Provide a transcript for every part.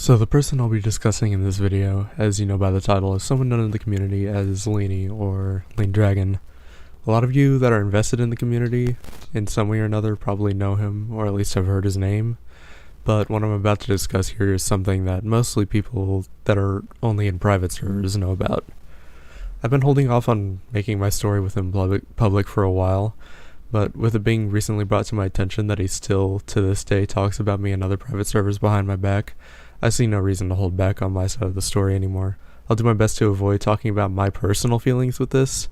So the person I'll be discussing in this video, as you know by the title, is someone known in the community as Leany or Lean Dragon. A lot of you that are invested in the community in some way or another probably know him, or at least have heard his name, but what I'm about to discuss here is something that mostly people that are only in private servers know about. I've been holding off on making my story with him public for a while, but with it being recently brought to my attention that he still, to this day, talks about me in other private servers behind my back, I see no reason to hold back on my side of the story anymore. I'll do my best to avoid talking about my personal feelings with this,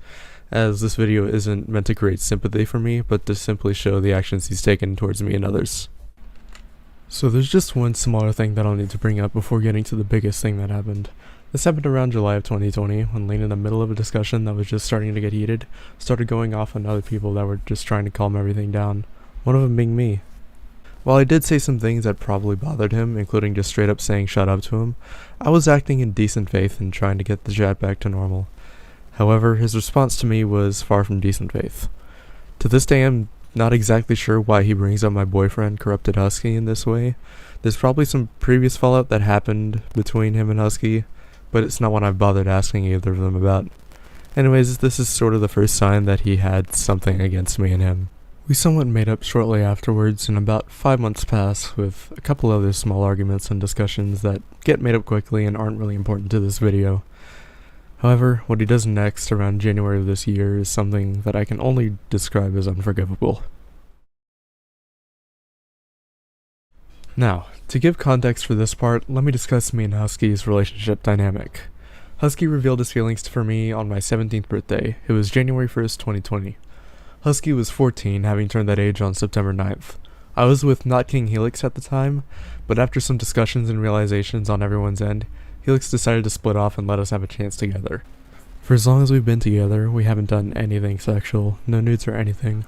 as this video isn't meant to create sympathy for me, but to simply show the actions he's taken towards me and others. So there's just one smaller thing that I'll need to bring up before getting to the biggest thing that happened. This happened around July of 2020, when Lane, in the middle of a discussion that was just starting to get heated, started going off on other people that were just trying to calm everything down, one of them being me. While I did say some things that probably bothered him, including just straight up saying shut up to him, I was acting in decent faith and trying to get the chat back to normal. However, his response to me was far from decent faith. To this day, I'm not exactly sure why he brings up my boyfriend, Corrupted Husky, in this way. There's probably some previous fallout that happened between him and Husky, but it's not one I've bothered asking either of them about. Anyways, this is sort of the first sign that he had something against me and him. We somewhat made up shortly afterwards, and about 5 months pass, with a couple other small arguments and discussions that get made up quickly and aren't really important to this video. However, what he does next around January of this year is something that I can only describe as unforgivable. Now, to give context for this part, let me discuss me and Husky's relationship dynamic. Husky revealed his feelings for me on my 17th birthday. It was January 1st, 2020. Husky was 14, having turned that age on September 9th. I was with Not King Helix at the time, but after some discussions and realizations on everyone's end, Helix decided to split off and let us have a chance together. For as long as we've been together, we haven't done anything sexual, no nudes or anything.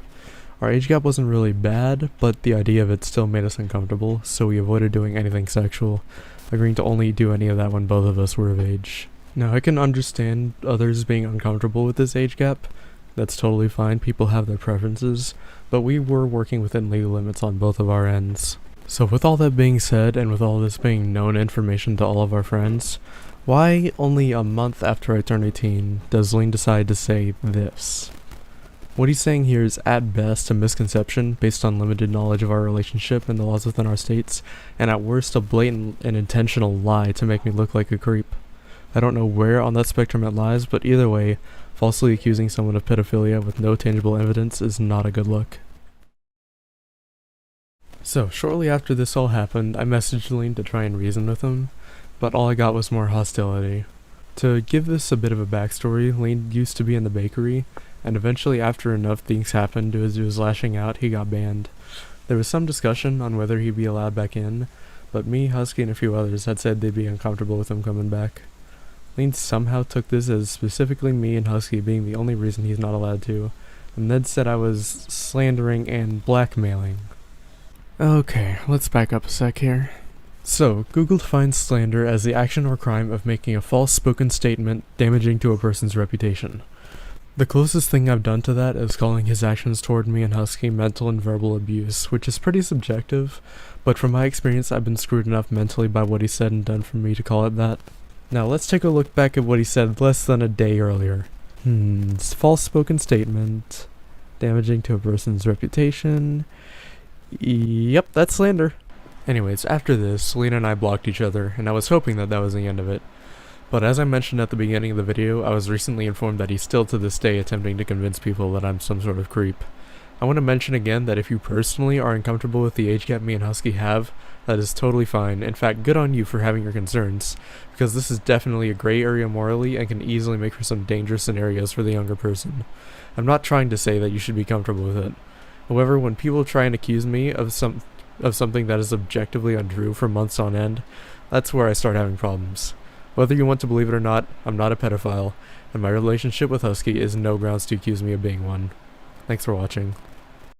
Our age gap wasn't really bad, but the idea of it still made us uncomfortable, so we avoided doing anything sexual, agreeing to only do any of that when both of us were of age. Now, I can understand others being uncomfortable with this age gap. That's totally fine, people have their preferences, but we were working within legal limits on both of our ends. So with all that being said, and with all this being known information to all of our friends, why only a month after I turn 18 does Lean decide to say this? What he's saying here is at best a misconception based on limited knowledge of our relationship and the laws within our states, and at worst a blatant and intentional lie to make me look like a creep. I don't know where on that spectrum it lies, but either way, falsely accusing someone of pedophilia with no tangible evidence is not a good look. So, shortly after this all happened, I messaged Lean to try and reason with him, but all I got was more hostility. To give this a bit of a backstory, Lean used to be in the bakery, and eventually after enough things happened as he was lashing out, he got banned. There was some discussion on whether he'd be allowed back in, but me, Husky, and a few others had said they'd be uncomfortable with him coming back. Lean somehow took this as specifically me and Husky being the only reason he's not allowed to, and then said I was slandering and blackmailing. Okay, let's back up a sec here. So, Google defines slander as the action or crime of making a false spoken statement damaging to a person's reputation. The closest thing I've done to that is calling his actions toward me and Husky mental and verbal abuse, which is pretty subjective, but from my experience I've been screwed enough mentally by what he said and done for me to call it that. Now let's take a look back at what he said less than a day earlier. False spoken statement, damaging to a person's reputation. Yep, that's slander. Anyways, after this, Lean and I blocked each other, and I was hoping that that was the end of it. But as I mentioned at the beginning of the video, I was recently informed that he's still to this day attempting to convince people that I'm some sort of creep. I want to mention again that if you personally are uncomfortable with the age gap me and Husky have, that is totally fine. In fact, good on you for having your concerns, because this is definitely a gray area morally and can easily make for some dangerous scenarios for the younger person. I'm not trying to say that you should be comfortable with it. However, when people try and accuse me of something that is objectively untrue for months on end, that's where I start having problems. Whether you want to believe it or not, I'm not a pedophile, and my relationship with Husky is no grounds to accuse me of being one. Thanks for watching.